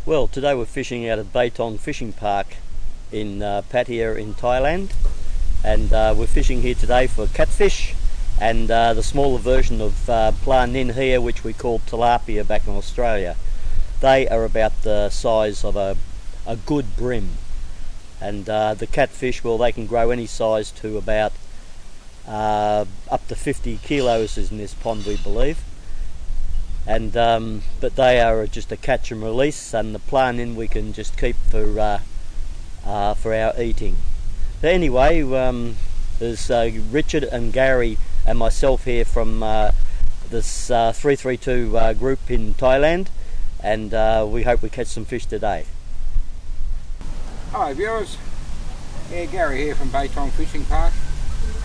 Well, today we're fishing out of Baetong Fishing Park in Pattaya in Thailand, and we're fishing here today for catfish and the smaller version of pla nin here, which we call tilapia back in Australia. They are about the size of a good bream, and the catfish, well, they can grow any size to about up to 50 kilos in this pond, we believe. And but they are just a catch and release, and the pla nin we can just keep for our eating. But anyway, there's Richard and Gary and myself here from this 332 group in Thailand, and we hope we catch some fish today. Hi viewers, Gary here from Baetong Fishing Park.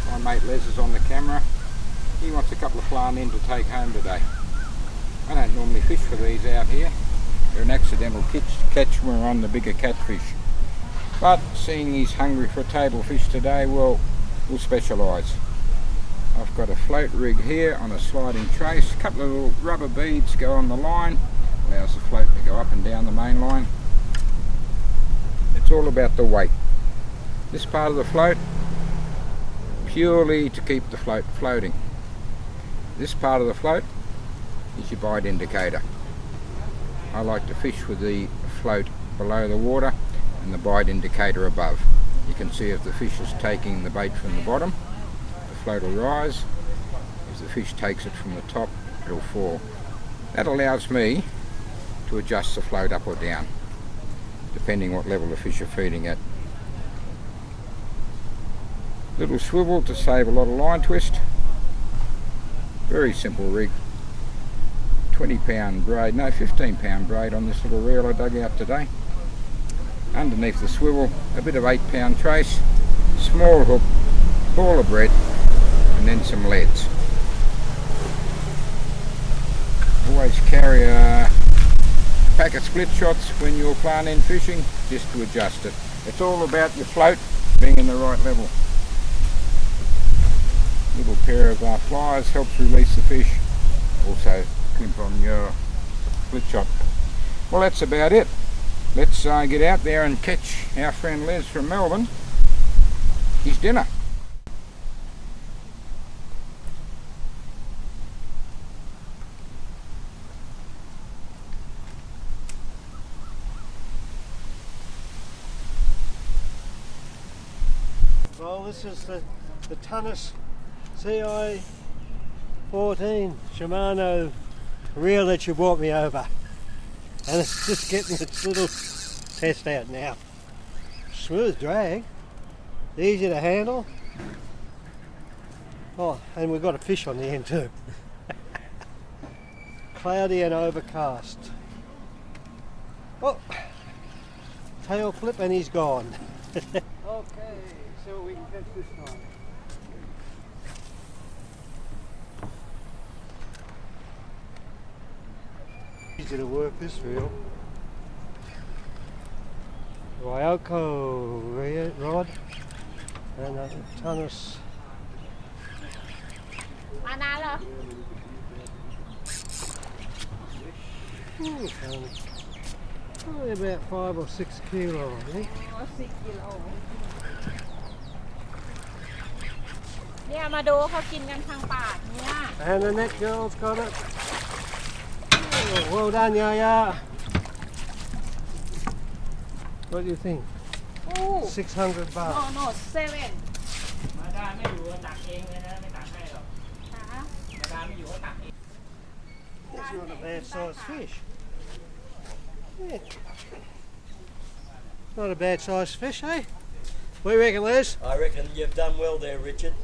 My mate Les is on the camera. He wants a couple of pla nin to take home today. I don't normally fish for these out here. They're an accidental catch when we're on the bigger catfish. But seeing he's hungry for a table fish today, well, we'll specialise. I've got a float rig here on a sliding trace. A couple of little rubber beads go on the line. Allows the float to go up and down the main line. It's all about the weight. This part of the float, purely to keep the float floating. This part of the float is your bite indicator. I like to fish with the float below the water and the bite indicator above. You can see if the fish is taking the bait from the bottom, the float will rise. If the fish takes it from the top, it'll fall. That allows me to adjust the float up or down, depending what level the fish are feeding at. Little swivel to save a lot of line twist. Very simple rig. 20-pound braid, no 15-pound braid on this little reel I dug out today. Underneath the swivel, a bit of 8-pound trace, small hook, ball of bread, and then some leads. Always carry a pack of split shots when you're pla nin fishing, just to adjust it. It's all about your float being in the right level. Little pair of pliers helps release the fish. Also crimp on your split shot. Well, that's about it. Let's get out there and catch our friend Les from Melbourne his dinner. Well, this is the Tunis CI 14 Shimano reel that you brought me over, and it's just getting its little test out now. Smooth drag, easy to handle. Oh, and we've got a fish on the end too. Cloudy and overcast. Oh, tail flip and he's gone. Okay, so we can catch this time. Easy to work this reel. Ryoko rod and a Tunis. Probably about 5 or 6 kilo, I think. 6 กิโลเนี่ยมาดูเขากินกันทางปากเนี่ย And the next girl's got it. Oh, well done, Yaya. What do you think? 600 baht. no 7 มาดามไม่อยู่ก็ตักเองเลยนะไม่ตักให้หรอก ฮะ มาดามไม่อยู่ก็ตักเอง That's not a bad sized fish. Yeah. Not a bad sized fish, eh? What do you reckon, Les? I reckon you've done well there, Richard.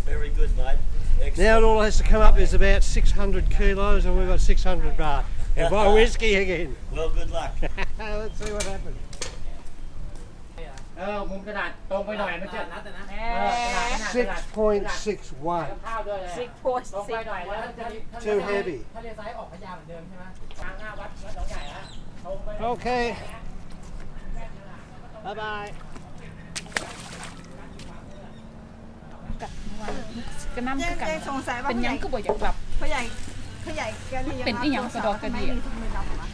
Very good, mate. Excellent. Now it all has to come up is about 600 kilos and we've got 600 baht. And buy whiskey again. Well, good luck. Let's see what happens. มุมกระดาษตรงไปหน่อยมันจะนัดนะ 6.61. ข้าวด้วยเลย 6.6 ตรงไปหน่อยแล้วจะ Too heavy. ถ้าเลี้ยวซ้ายออกพยาเหมือนเดิมใช่ไหมทางหน้าวัดหนองใหญ่ฮะตรงไป Okay. Bye bye. ก็น้ำคือกัน สงสัยว่า เป็นยังก็บ่อยากกลับ พ่อใหญ่แกนี่ เป็นอีหยังกระดอกกระเดี่ย ไม่รับหรอ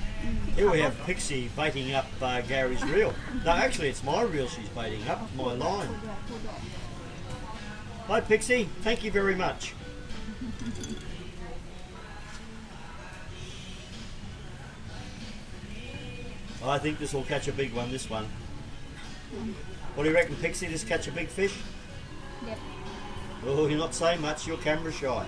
Here we have Pixie baiting up Gary's reel. No, actually it's my reel she's baiting up, my line. Hi Pixie, thank you very much. I think this will catch a big one, this one. What do you reckon, Pixie? This catch a big fish? Yep. Oh, you're not saying much, you're camera shy.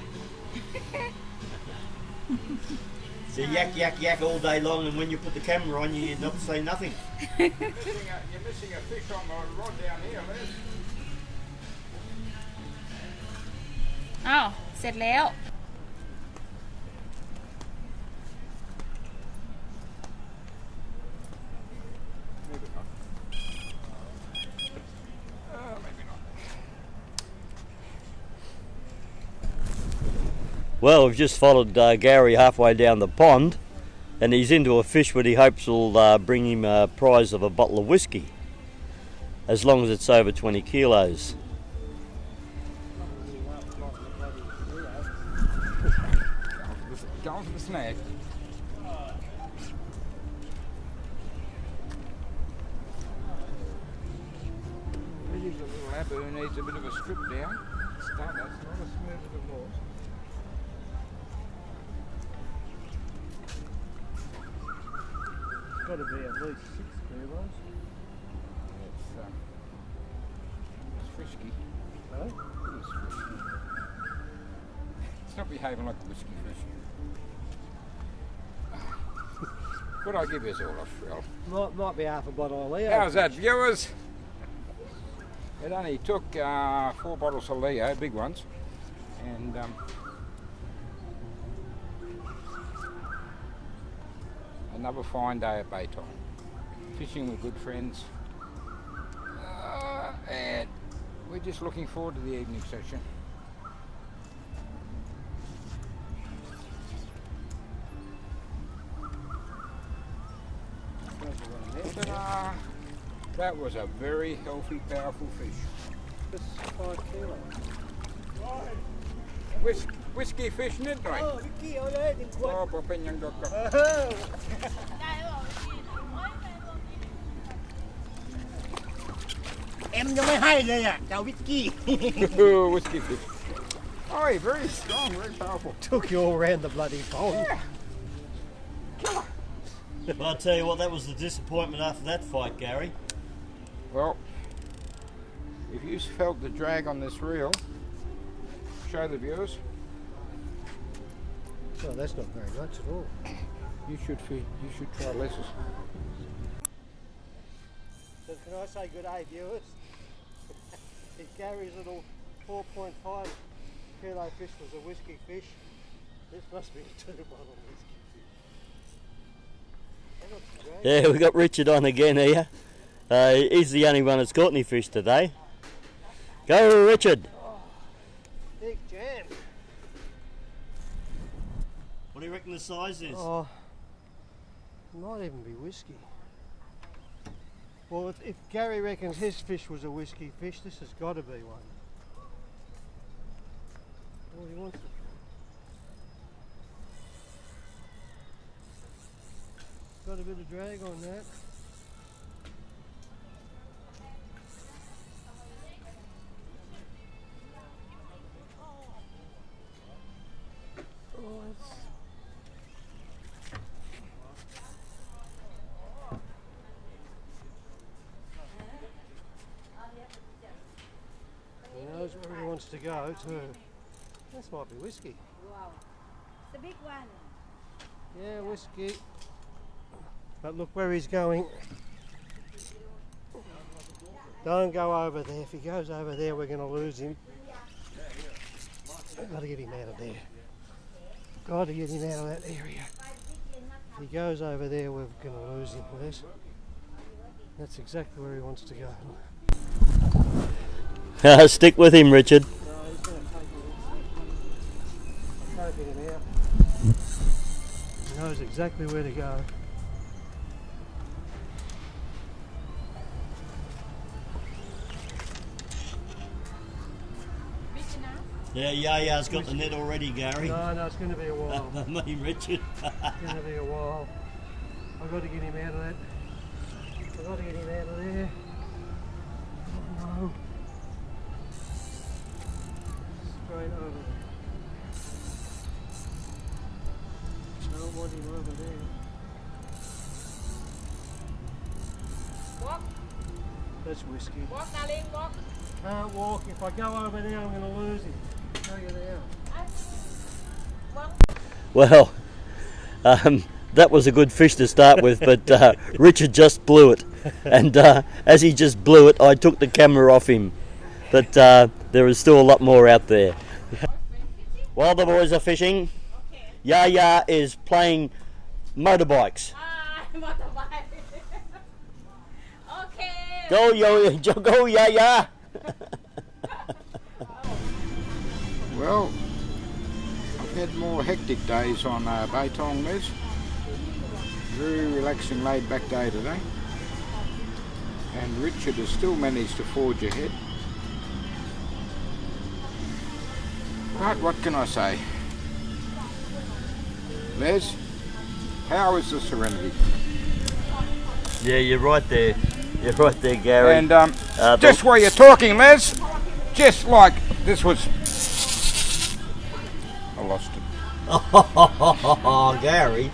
So yak, yak, yak all day long, and when you put the camera on, you not say nothing. You're missing a fish on the rod down here, Les. อ้าวเสร็จแล้ว Maybe not. Maybe not. Well, we've just followed Gary halfway down the pond, and he's into a fish that he hopes will bring him a prize of a bottle of whiskey, as long as it's over 20 kilos. Going for the snag. This is a little abber who needs a bit of a strip down. Start, that's not as smooth as it was. It's got to be at least 6 kilos. It's frisky. No? It is frisky. It's not behaving like a whiskey fish. What I give you is all off, Phil. Might be half a bottle of Leo. How's that, viewers? It only took 4 bottles of Leo, big ones, and another fine day at Baetong. Fishing with good friends, and we're just looking forward to the evening session. Ta-da! That was a very healthy, powerful fish. This is 5 kilos. Whiskey fish, isn't it, mate? Oh, Vicky, I heard him quite. Oh, papinyang dokka. Emยังไม่ให้เลยอ่ะเจ้าวิสกี้ Whiskey fish. Oh, very strong, very powerful. Took you all around the bloody pond. Yeah. Killer. Well, I'll tell you what, that was the disappointment after that fight, Gary. Well, if you felt the drag on this reel, show the viewers. Well, that's not very much at all. You should try Les's. So can I say good day, viewers? If Gary's little 4.5 kilo fish was a whiskey fish, this must be a 2-bottle whiskey fish. That looks great. Yeah, we got Richard on again here. He's the only one that's caught any fish today. Go, Richard. Big jam. What do you reckon the size is? Oh, might even be whiskey. Well, if Gary reckons his fish was a whiskey fish, this has got to be one. Well, he wants to. Got a bit of drag on that. Oh, it's... He knows where he wants to go too. This might be whiskey. Wow, it's a big one. Yeah, whiskey. But look where he's going. Don't go over there. If he goes over there, we're going to lose him. I've got to get him out of there. Got to get him out of that area. If he goes over there, we're going to lose him, Wes. That's exactly where he wants to go. Stick with him, Richard. No, he's going to take him. Can't get him out. He knows exactly where to go. Big enough? Yeah, Yaya's got the net already, Gary. No, it's going to be a while. Me, Richard. It's going to be a while. I I've got to get him out of that. I've got to get him out of there. Oh no. Straight over there. I don't want him over there. Walk, That's whiskey. walk, darling, walk. Can't walk. If I go over there, I'm going to lose him. Tell you now. Well, that was a good fish to start with, but Richard just blew it. And as he just blew it, I took the camera off him. But there is still a lot more out there. While the boys are fishing, Yaya is playing motorbikes. Motorbike. Okay. Go, go, Yaya! Well, I've had more hectic days on Baetong, Les. Very relaxing, laid-back day today. And Richard has still managed to forge ahead. But what can I say? Les, how is the Serenity? Yeah, you're right there. You're right there, Gary. And just while you're talking, Les, just like this was... I lost it. Oh, Gary,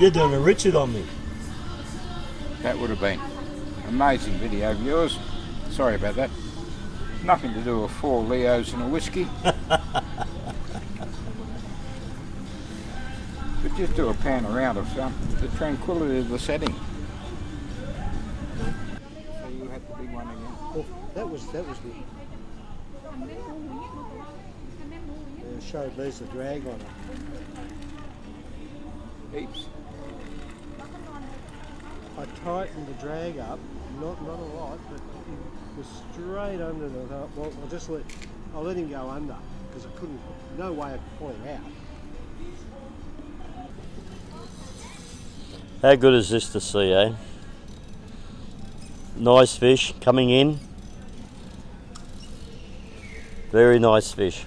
you're doing a Richard on me. That would have been amazing video viewers. Sorry about that. Nothing to do with 4 Leos and a whiskey. But just do a pan around of the tranquility of the setting. So you had the big one again. Oh, that was the... It showed Les the drag on it. Heaps. I tightened the drag up, not a lot, but it was straight under the... Well, I'll let him go under, because I couldn't... No way I could pull him out. How good is this to see, eh? Nice fish coming in. Very nice fish.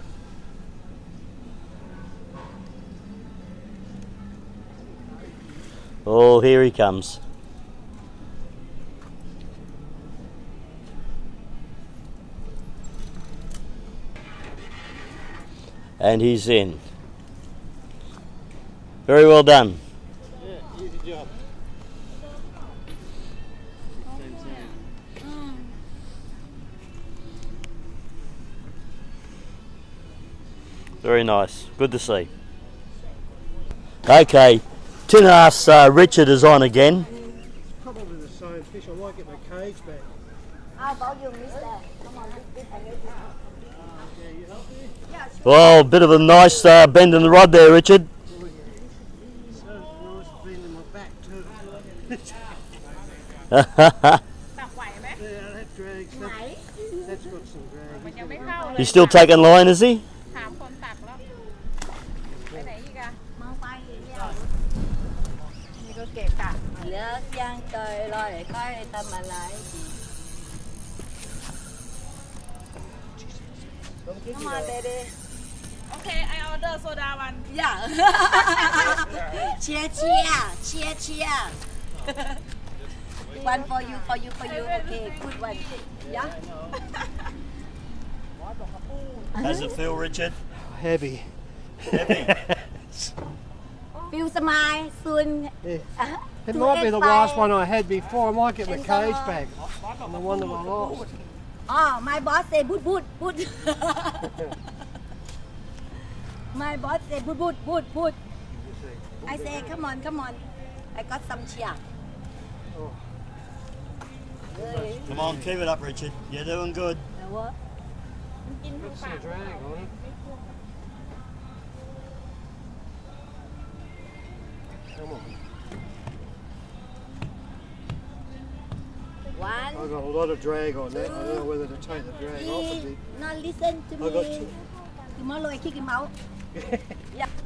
Oh, here he comes. And he's in. Very well done. Yeah, easy job. Very nice. Good to see. Okay, tin ass Richard is on again. Probably the same fish. I might get my cage back. How about you, mister? Come on, this Yeah, you help me? Well, a bit of a nice bend in the rod there, Richard. So nice being in my back too. Tập quậy mấy. Yeah, that drags. That's got some drag. มันยังไม่เข้าเลย He's still taking line, is he? ถามคนตักแล้วไปไหนอีกอะ Mau bay đi đâu? นี่ก็เกะกะ Lỡ giang trời lo để coi tâm mà lại. Come on, baby. โอเค I order soda one Yeah. cheer. One for you. Okay, good one. Yeah. How's it feel, Richard? Heavy. Heavy. Feel smile soon. Yeah. It To might be the expire. last one I had before. I might get my And cage go. back on the one that I lost. Oh, my boss say boot. My boss say boot. I say come on. I got some cheer. Oh. Come on, keep it up, Richard. You're doing good. What? กินดู That's ปาก the drag on it. Come on. One, I've got a lot of drag on that. I don't know whether to take the drag off a three. bit. Now listen to I got me. two. Tomorrow I kick him out.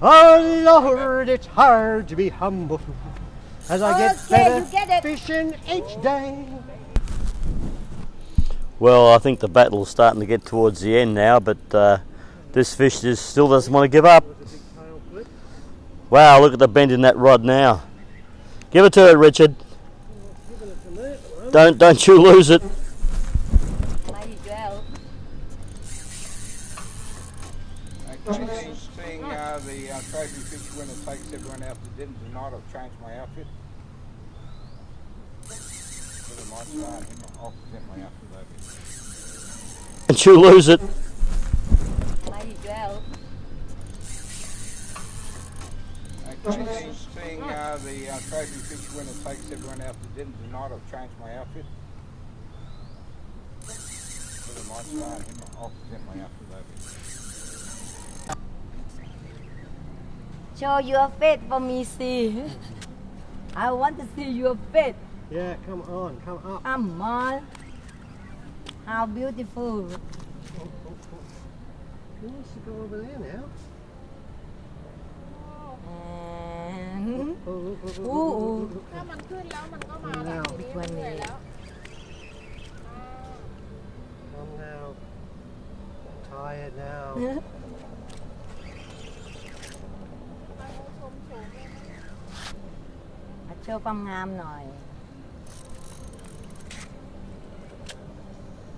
Oh Lord, it's hard to be humble as I get Okay, better you get it. fishing each day. Well, I think the battle's starting to get towards the end now, but this fish just still doesn't want to give up. That was a big tail flip. Wow, look at the bend in that rod now. Give it to her, Richard. Giving it to me at the moment. Don't you lose it. May as well. Okay, seeing the trophy fish winner takes everyone out to dinner tonight, I've changed my outfit. But I might start him. I'll present my outfit over. Don't you lose it. May as well. Okay, seeing the trophy fish winner takes everyone out to dinner tonight, I've changed my outfit. But I might start him. I'll present my outfit over. Show your face for me, see. I want to see your face. Yeah, come on, come up. Come on. How beautiful. Who wants to go over there now? And Oh, look, look, look, Ooh. look, look, ถ้ามันขึ้นแล้วมันก็มาแบบนี้ Big one เรื่อยๆแล้ว Come now. I'm tired now. โชว์ความงามหน่อย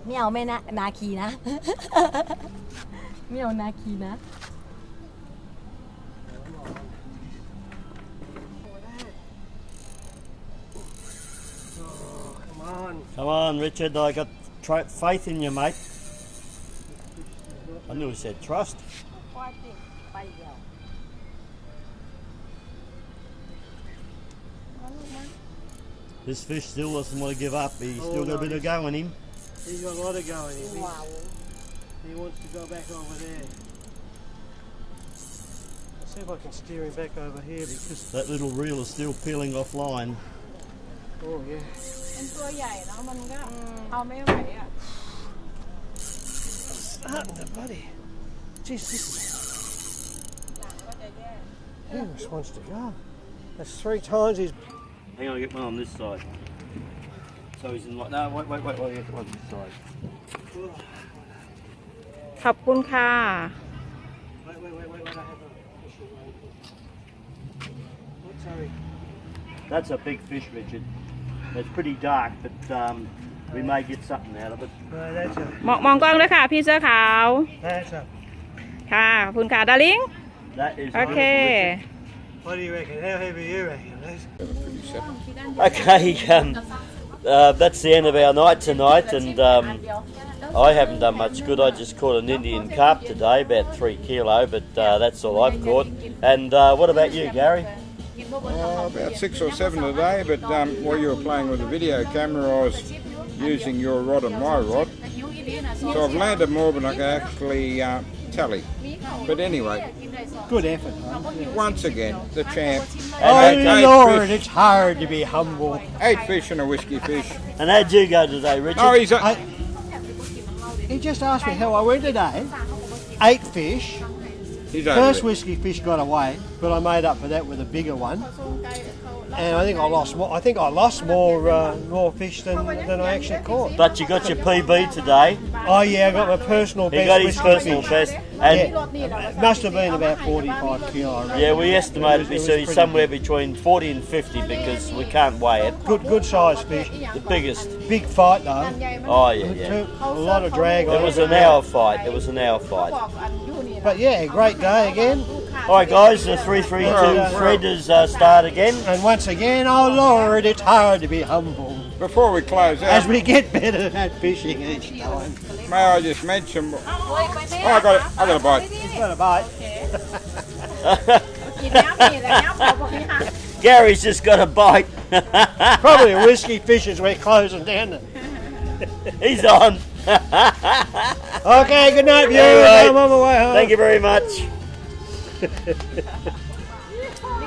ไม่เอาแม่นะนาคีนะ ไม่เอานาคีนะ Come on. Come on, Richard. I got faith in you, mate. I knew he said trust. ไปเดียว This fish still doesn't want to give up. He's still got a bit of go in him. He's got a lot of go in him. ว้าว He wants to go back over there. I'll see if I can steer him back over here because, That little reel is still peeling off line. oh yeah. เป็นตัวใหญ่เนาะมันก็เอาไม่ไหวอ่ะ Starting to buddy. Jeez, this is, หนังก็จะแย่ he just wants to go. That's 3 times he's. Hang on, I'll get one on this side. So he's in like, no, wait, get one on this side. ขอบคุณค่ะ Wait, I have a fishing line. Oh, sorry. That's a big fish, Richard. It's pretty dark, but we may get something out of it. No, that's a. มองกล้องด้วยค่ะ พี่เสื้อขาว That's a. ค่ะขอบคุณค่ะดาริง That is โอเค wonderful, Richard. What do you reckon? How heavy you reckon? Pretty simple. Okay, that's the end of our night tonight, and I haven't done much good. I just caught an Indian carp today, about 3 kilo, but that's all I've caught. And what about you, Gary? About 6 or 7 today, but while you were playing with the video camera, I was using your rod and my rod. So I've landed more than I can actually tally. But anyway, Good effort, huh? once again, the champ. Oh, And Lord, fish, it's hard to be humble. 8 fish and a whiskey fish. And how'd you go today, Richard? No, he's He just asked me how I went today. 8 fish. he's First over it. whiskey fish got away, but I made up for that with a bigger one. And I think I lost more. I think I lost more fish than I actually caught. But you got your PB today. Oh yeah, I got my personal He best. got his whiskey personal fish. best. And Yeah, it must have been about 45 kilo. I reckon. yeah, we estimated It was to be pretty somewhere between 40 and 50 because we can't weigh it. Good size fish. The biggest. Big fight though. Oh yeah, It yeah. took a lot of drag on It was an hour fight. It was an hour fight. But yeah, great day again. All right, guys, the 332 thread is start again. And once again, oh Lord, it's hard to be humble Before we close as out, we get better at fishing each time. may I just mention... Oh, I got a bite. He's got a bite. กินน้ำนี่แหละน้ำพวกนี้ค่ะ Gary's just got a bite. Probably a whiskey fish as we're closing down. He's on. Okay, good night, viewers. Anyway, I'm on my way home. Thank you very much.